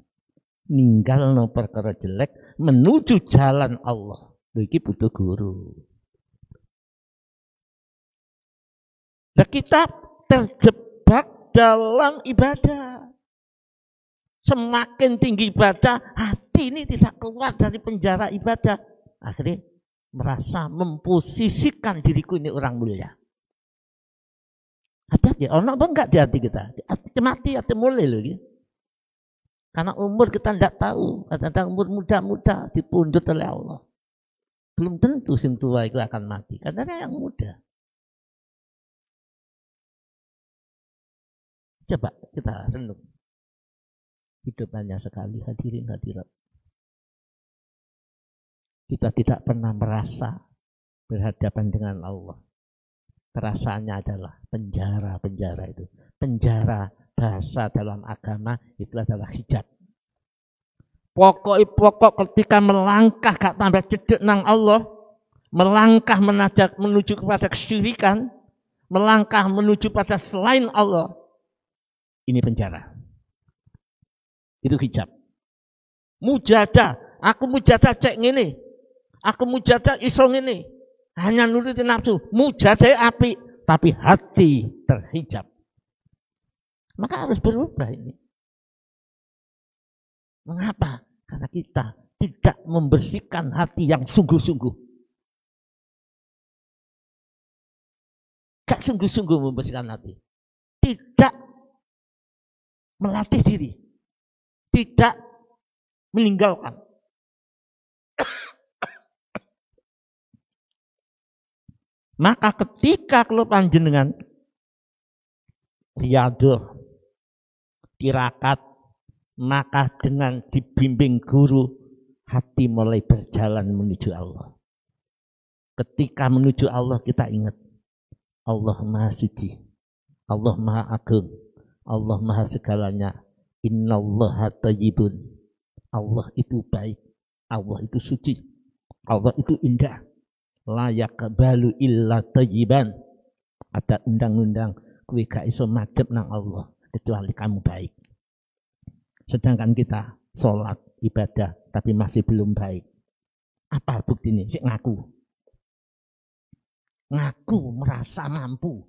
Ninggal no perkara jelek menuju jalan Allah. Iki butuh guru. Nah, kita terjebak dalam ibadah. Semakin tinggi ibadah, hati ini tidak keluar dari penjara ibadah. Akhirnya merasa memposisikan diriku ini orang mulia. Hati-hati, ono apa enggak di hati kita? Hati mati, hati mulai loh. Gitu. Karena umur kita tidak tahu. Kadang-kadang umur muda-muda dipundhut oleh Allah. Belum tentu sing tua itu akan mati. Kadang-kadang yang muda. Coba kita renung. Hidup hanya sekali, hadirin hadirat. Kita tidak pernah merasa berhadapan dengan Allah. Perasaannya adalah penjara-penjara itu. Penjara bahasa dalam agama itu adalah hijab. Pokok ketika melangkah gak tambah cedek nang Allah, melangkah menuju kepada kesyirikan, melangkah menuju pada selain Allah, ini penjara. Itu hijab. Mujadah, aku mujadah cek ngene. Aku mujadah iso ngene. Hanya nuruti nafsu, mujadah api, tapi hati terhijab. Maka harus berubah ini. Mengapa? Karena kita tidak membersihkan hati yang sungguh-sungguh. Gak sungguh-sungguh membersihkan hati. Tidak melatih diri. Tidak meninggalkan. Maka ketika kalau panjenengan riyadhah, tirakat, maka dengan dibimbing guru, hati mulai berjalan menuju Allah. Ketika menuju Allah kita ingat, Allah Maha Suci, Allah Maha Agung, Allah Maha segalanya. Innallaha thayyibun. Allah itu baik, Allah itu suci, Allah itu indah. La yaqbalu illa thayyiban. Ada undang-undang kowe gak iso madhep nang Allah kecuali kamu baik. Sedangkan kita sholat ibadah tapi masih belum baik. Apa buktinya? Sik ngaku. Ngaku merasa mampu.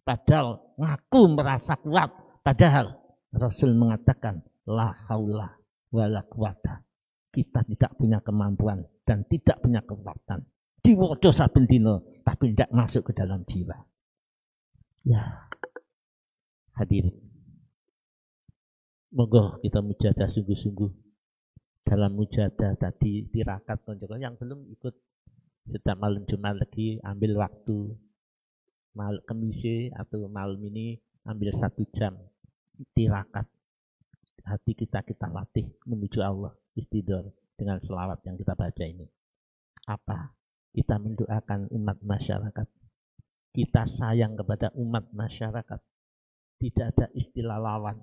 Padahal ngaku merasa kuat. Padahal Rasul mengatakan la haula wala quwata. Kita tidak punya kemampuan dan tidak punya kekuatan. Diwaca saben dina tapi tidak masuk ke dalam jiwa. Ya. Hadirin, monggo kita mujadah sungguh-sungguh. Dalam mujadah tadi tirakat konco yang belum ikut setiap malam Jumat lagi ambil waktu Kemis atau malam ini ambil 1 jam tirakat. Hati kita latih menuju Allah, istidor dengan selawat yang kita baca ini. Apa? Kita mendoakan umat masyarakat. Kita sayang kepada umat masyarakat. Tidak ada istilah lawan,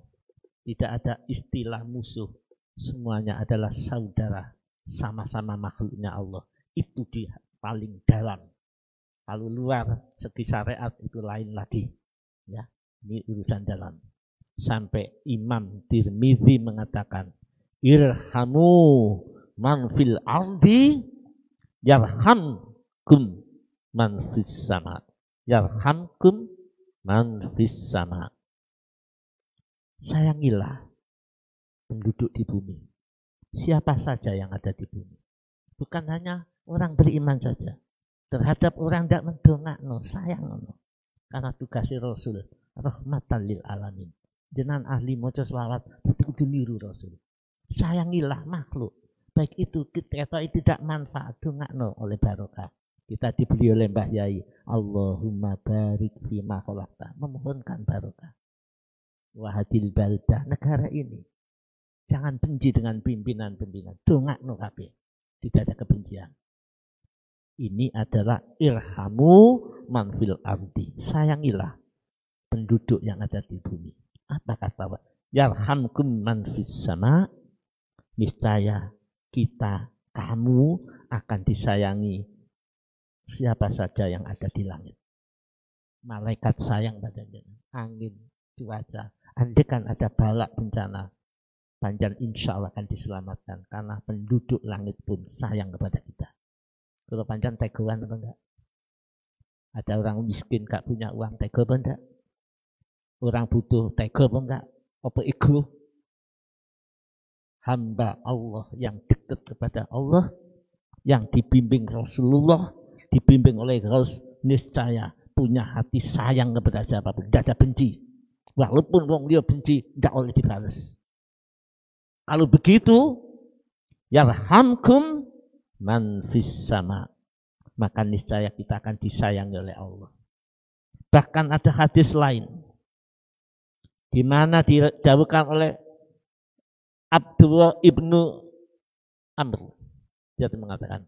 tidak ada istilah musuh. Semuanya adalah saudara, sama-sama makhluknya Allah. Itu di paling dalam. Kalau luar segi syariat itu lain lagi. Ya, ini urusan dalam. Sampai Imam Tirmidzi mengatakan, irhamu man fil ardi yarhamkum man fis sama. Yarhamkum man fis sama. Sayangilah penduduk di bumi. Siapa saja yang ada di bumi. Bukan hanya orang beriman saja. Terhadap orang tidak mendongakno, sayang no. Karena tugasnya Rasul, rahmatan lil alamin. Jenengan ahli maca selawat, itu niru Rasul. Sayangilah makhluk. Baik itu kita tidak manfaat, dongakno oleh barokah. Kita dibeli oleh Mbah Yai, Allahumma barik fima khalaqta, memohonkan barokah. Wahadil baldah, negara ini. Jangan benci dengan pimpinan-pimpinan. Dongakno kabeh. Tidak ada kebencian. Ini adalah irhamu man fil ardi. Sayangilah penduduk yang ada di bumi. Apa kata Pak? Yarhamkum man fis sama. Niscaya kita, kamu akan disayangi siapa saja yang ada di langit. Malaikat sayang padanya. Angin, cuaca. Andai kan ada balak bencana, panjang insya Allah akan diselamatkan. Karena penduduk langit pun sayang kepada kita. Kalau panjang tegoan apa enggak? Ada orang miskin gak punya uang, tego apa enggak? Orang butuh, tego apa enggak? Apa ego? Hamba Allah yang dekat kepada Allah, yang dibimbing Rasulullah, dibimbing oleh Rasul, niscaya punya hati sayang kepada siapapun, tidak ada benci. Walaupun wong dia benci, tidak oleh dibalas. Kalau begitu, yarhamkum man fis sama, maka niscaya kita akan disayangi oleh Allah. Bahkan ada hadis lain di mana didawuhkan oleh Abdullah ibnu Amr, dia mengatakan,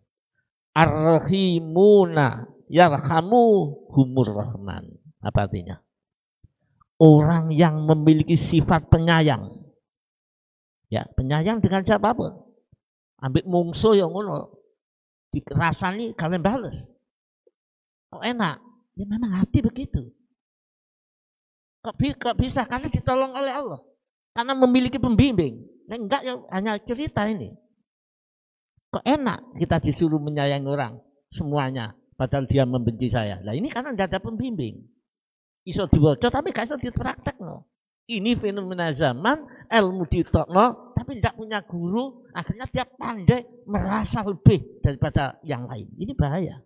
ar-rahimuna yarhamuhumur rahman. Apa artinya? Orang yang memiliki sifat penyayang, ya penyayang dengan siapapun, ambil mungso yang ngono, dirasani kalian balas. Kok enak? Ya memang hati begitu. Kok bisa? Karena ditolong oleh Allah, karena memiliki pembimbing. Nah, enggak ya, hanya cerita ini. Kok enak kita disuruh menyayangi orang semuanya, padahal dia membenci saya. Nah ini karena tidak ada pembimbing. Iso diwaca tapi gak iso dipraktekno. Ini fenomena zaman, ilmu ditokno tapi tidak punya guru, akhirnya dia pandai merasa lebih daripada yang lain. Ini bahaya.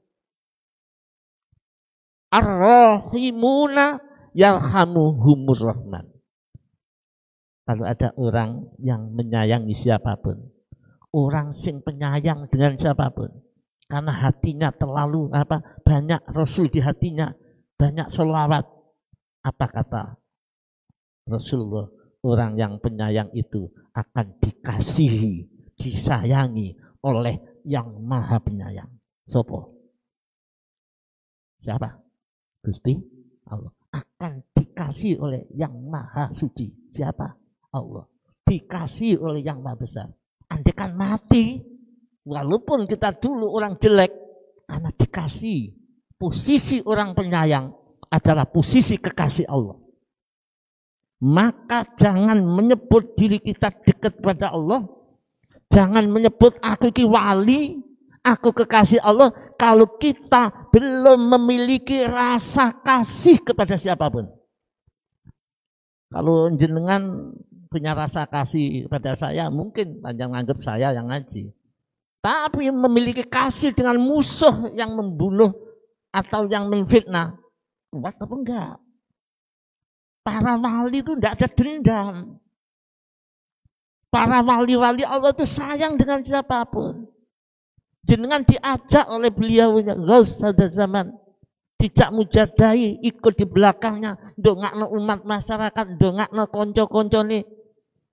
Ar-rahimuna yarhamuhumur rahman. Kalau ada orang yang menyayangi siapapun, orang sing penyayang dengan siapapun, karena hatinya terlalu banyak Rasul di hatinya, banyak sholawat. Apa kata Rasulullah? Orang yang penyayang itu akan dikasihi, disayangi oleh yang maha penyayang. Sopo? Siapa? Gusti Allah. Akan dikasihi oleh yang maha suci. Siapa? Allah. Dikasihi oleh yang maha besar. Andaikan mati, walaupun kita dulu orang jelek, karena dikasih, posisi orang penyayang adalah posisi kekasih Allah. Maka jangan menyebut diri kita dekat pada Allah. Jangan menyebut aku ki wali, aku kekasih Allah, kalau kita belum memiliki rasa kasih kepada siapapun. Kalau jenengan punya rasa kasih kepada saya, mungkin panjang anggap saya yang ngaji. Tapi memiliki kasih dengan musuh yang membunuh atau yang memfitnah, kuat apa enggak? Para wali itu tidak ada dendam. Para wali-wali Allah itu sayang dengan siapapun. Jenengan diajak oleh beliau, Ghaus Hadaz Zaman, dijak mujadai, ikut di belakangnya, ndongakno umat masyarakat, ndongakno konco-koncone,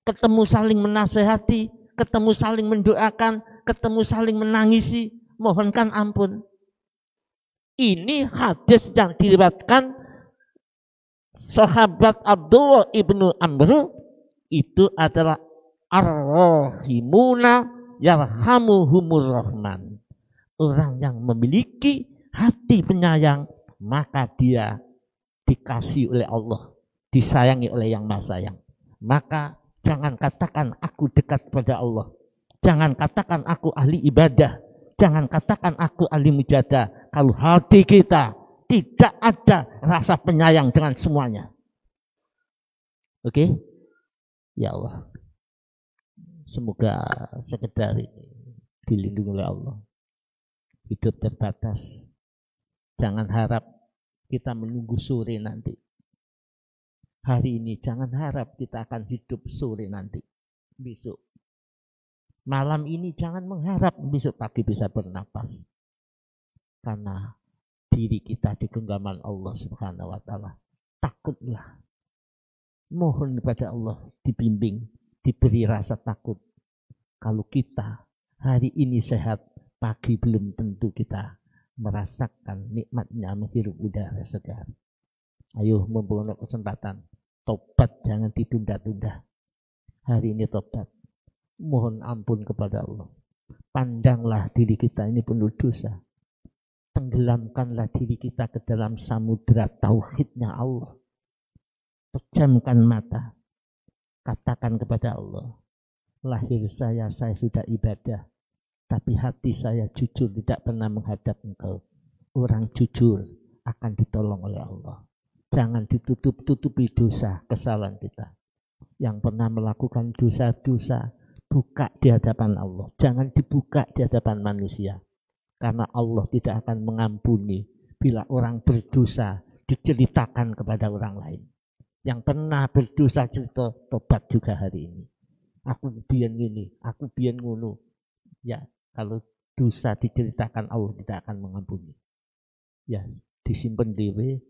ketemu saling menasehati, ketemu saling mendoakan, ketemu saling menangisi, mohonkan ampun. Ini hadis yang diriwayatkan sahabat Abdullah ibnu Amr, itu adalah ar-rahimuna yarhamuhumur rahman. Orang yang memiliki hati penyayang, maka dia dikasih oleh Allah, disayangi oleh yang Maha Sayang. Maka jangan katakan aku dekat pada Allah, jangan katakan aku ahli ibadah, jangan katakan aku ahli mujadah, kalau hati kita tidak ada rasa penyayang dengan semuanya. Oke? Ya Allah, semoga sekedar ini dilindungi oleh Allah. Hidup terbatas. Jangan harap kita menunggu sore nanti. Hari ini jangan harap kita akan hidup sore nanti. Besok. Malam ini jangan mengharap besok pagi bisa bernapas. Karena diri kita di genggaman Allah Subhanahu wa taala. Takutlah. Mohon kepada Allah dibimbing, diberi rasa takut. Kalau kita hari ini sehat, pagi belum tentu kita merasakan nikmatnya menghirup udara segar. Ayo mumpung kesempatan, tobat jangan ditunda-tunda. Hari ini tobat, mohon ampun kepada Allah. Pandanglah diri kita ini penuh dosa. Tenggelamkanlah diri kita ke dalam samudera tauhidnya Allah. Pejamkan mata, katakan kepada Allah, lahir saya sudah ibadah, tapi hati saya jujur tidak pernah menghadap Engkau. Orang jujur akan ditolong oleh Allah. Jangan ditutup-tutupi dosa, kesalahan kita. Yang pernah melakukan dosa-dosa, buka di hadapan Allah. Jangan dibuka di hadapan manusia. Karena Allah tidak akan mengampuni bila orang berdosa diceritakan kepada orang lain. Yang pernah berdosa cerita, tobat juga hari ini. Aku biyen ini, aku biyen ngono. Ya, kalau dosa diceritakan Allah tidak akan mengampuni. Ya, disimpan dewe,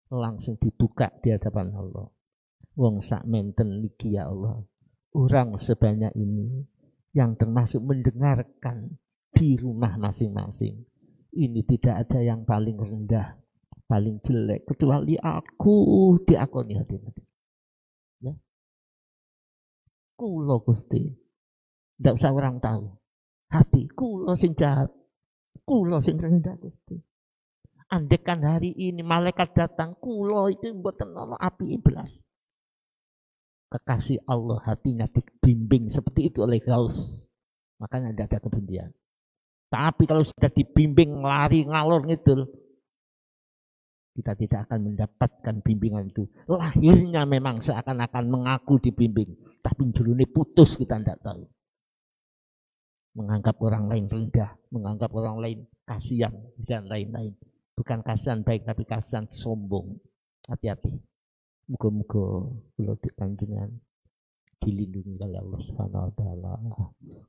langsung dibuka di hadapan Allah. Wong sak menten niki ya Allah. Orang sebanyak ini yang termasuk mendengarkan di rumah masing-masing. Ini tidak ada yang paling rendah, paling jelek kecuali aku diakoni hati-hati. Ya. Kulo Gusti. Tidak usah orang tahu. Hati kulo sing jahat, kulo sing rendah Gusti. Andekan hari ini malaikat datang, kulo itu mboten ana api iblis. Kekasih Allah hatinya dibimbing seperti itu oleh Ghaus. Makanya tidak ada kebencian. Tapi kalau sudah dibimbing lari ngalor ngidul, kita tidak akan mendapatkan bimbingan itu. Lahirnya memang seakan-akan mengaku dibimbing, tapi jerone putus, kita tidak tahu. Menganggap orang lain rendah, menganggap orang lain kasihan dan lain-lain. Bukan kasihan baik, tapi kasihan sombong. Hati-hati. Muga-muga kula panjenengan dilindungi oleh Allah Subhanahu wa taala.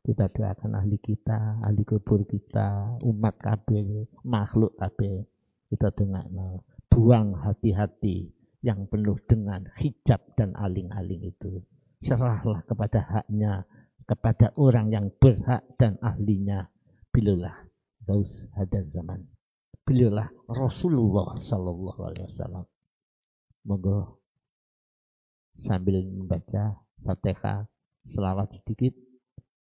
Kita doakan ahli kita, ahli kubur kita, umat kabeh, makhluk kabeh. Kita dengarno, buang hati-hati yang penuh dengan hijab dan aling-aling itu. Serahlah kepada haknya, kepada orang yang berhak dan ahlinya. Beliaulah Ghaus Hadaz Zaman. Beliaulah Rasulullah sallallahu alaihi wasallam. Monggo sambil membaca Fatihah, selawat sedikit,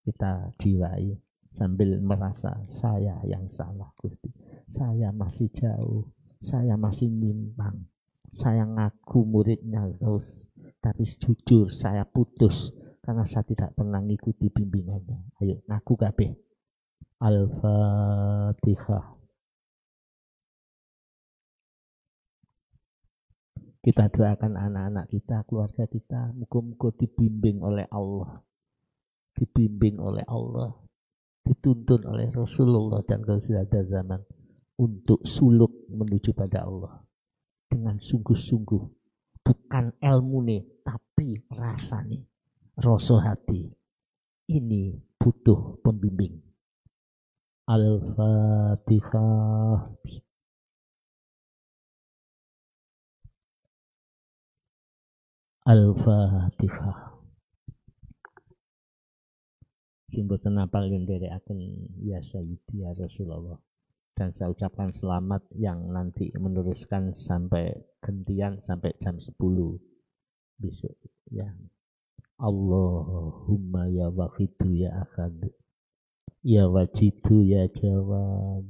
kita jiwai sambil merasa saya yang salah Gusti. Saya masih jauh, saya masih nyimpang. Saya ngaku muridnya Ghaus, tapi jujur saya putus karena saya tidak pernah mengikuti bimbingannya. Ayo ngaku kabeh. Al-Fatihah. Kita doakan anak-anak kita, keluarga kita, muga-muga dibimbing oleh Allah. Dibimbing oleh Allah. Dituntun oleh Rasulullah dan Ghaus Hadaz Zaman untuk suluk menuju pada Allah. Dengan sungguh-sungguh bukan ilmune tapi rasane, rasa hati. Ini butuh pembimbing. Al-Fatihah. Al-Fatihah. Sing boten apal nderekaken ya Sayyidi ya Rasulullah. Dan saya ucapkan selamat yang nanti meneruskan sampai gantian sampai jam 10 besok ya. Allahumma ya wahidu ya ahad ya wajidu ya jawad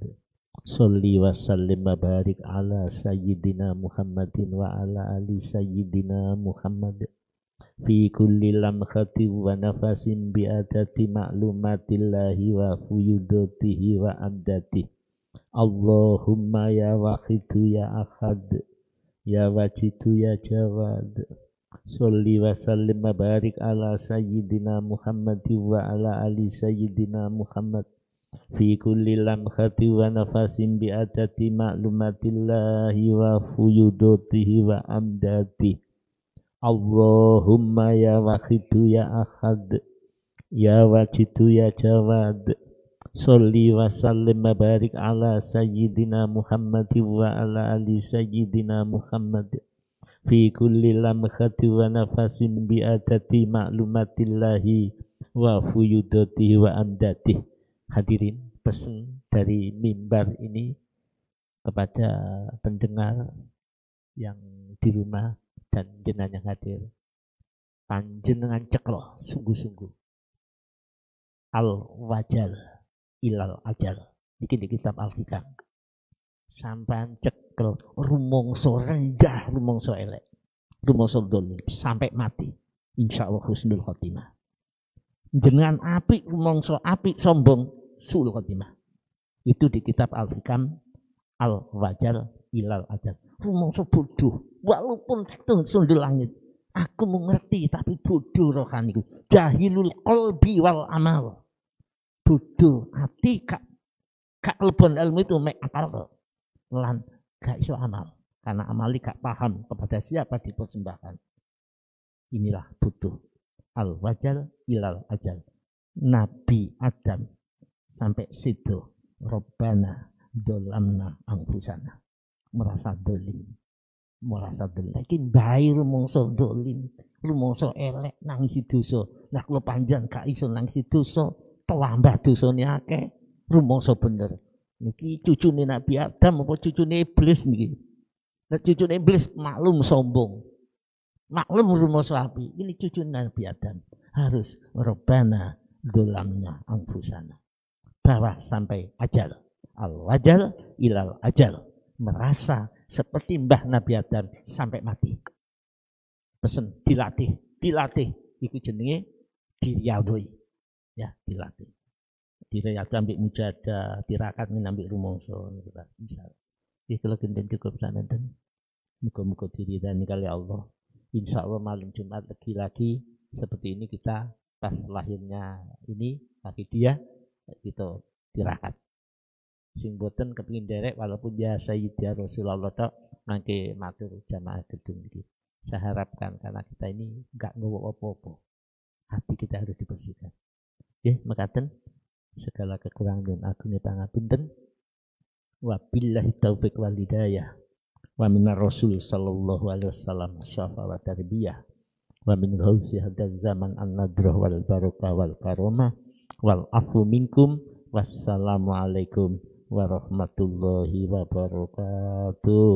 sholli wa sallim wa barik ala sayyidina Muhammadin wa ala ali sayyidina Muhammad fi kulli lamhati wa nafasin bi adati ma'lumatillahi wa fuyudatihi wa amdatihi. Allahumma ya wahidu ya ahad ya wajidu ya jawad sholli wa sallim wa barik ala sayyidina Muhammad wa ala ali sayyidina Muhammad fi kulli lamhati wa nafasin bi adati ma'lumatillahi wa fuyudatihi wa amdatihi. Allahumma ya wahidu ya ahad ya wajidu ya jawad sholli wa sallim wa barik ala sayyidina Muhammad wa ala ali sayyidina Muhammad fi kulli lamhati wa nafasin bi adati ma'lumatillahi wa fuyudatihi wa amdatihi. Hadirin, pesan dari mimbar ini kepada pendengar yang di rumah dan jenengan yang hadir, panjenengan cekel sungguh-sungguh al-wajal ilal ajal iki di kitab Al-Hikam. Sampai cekel rumongso rendah, rumongso elek, rumongso dolim sampai mati. Insyaallah husnul khotimah. Jenengan apik rumongso apik sombong sul khotimah. Itu di kitab Al-Hikam al-wajal ilal ajal. Rumongso bodoh walaupun sundul langit. Aku mengerti tapi bodoh rohaniku. Jahilul qalbi wal amal. Bodoh hati kak kelebon ilmu itu mek apal lan gak iso amal karena amali gak paham kepada siapa dipersembahkan. Inilah butuh al-wajal ilal ajal. Nabi Adam sampai situ Robbana dolamna angfusana, merasa dolim lagi bayi rumongso dolim, rumongso elek nangisi dosa. Lah kalau panjang gak iso nangisi dosa, tambah dosane akeh, rumongso bener. Niki cucune Nabi Adam apa cucune iblis niki? Nek cucune iblis maklum sombong. Maklum rumongso api. Ini cucune Nabi Adam. Harus Rabbana dolamna anfusana. Bawa sampai ajal. Al-wajal ilal ajal. Merasa seperti mbah Nabi Adam sampai mati. Pesen dilatih. Iku jenenge diriyadhoi. Ya, dilatih. Diriyadhoi ambek mujadah, tirakat ambek rumangsa bisa. Iki kalau genten cukup santen. Muga-muga diridani kali Allah. Insyaallah malam Jumat lagi seperti ini kita pas lahirnya ini lagi dia kita tirakat. Sing boten kepengin derek walaupun ya Sayyidina Rasulullah tok mangke matur jamaah gedung iki. Saya harapkan karena kita ini enggak nggawa apa-apa. Hati kita harus dibersihkan. Nggih, mekaten segala kekurangan dan agungnya pangapunten. Wabillahi taufiq wal hidayah. Wa minar rasul sallallahu alaihi wasallam syafa wa tarbiyah. Wa min ghausi hadzal zaman an-nadrah wal barakah wal karamah wal afu minkum. Wassalamualaikum warahmatullahi wabarakatuh.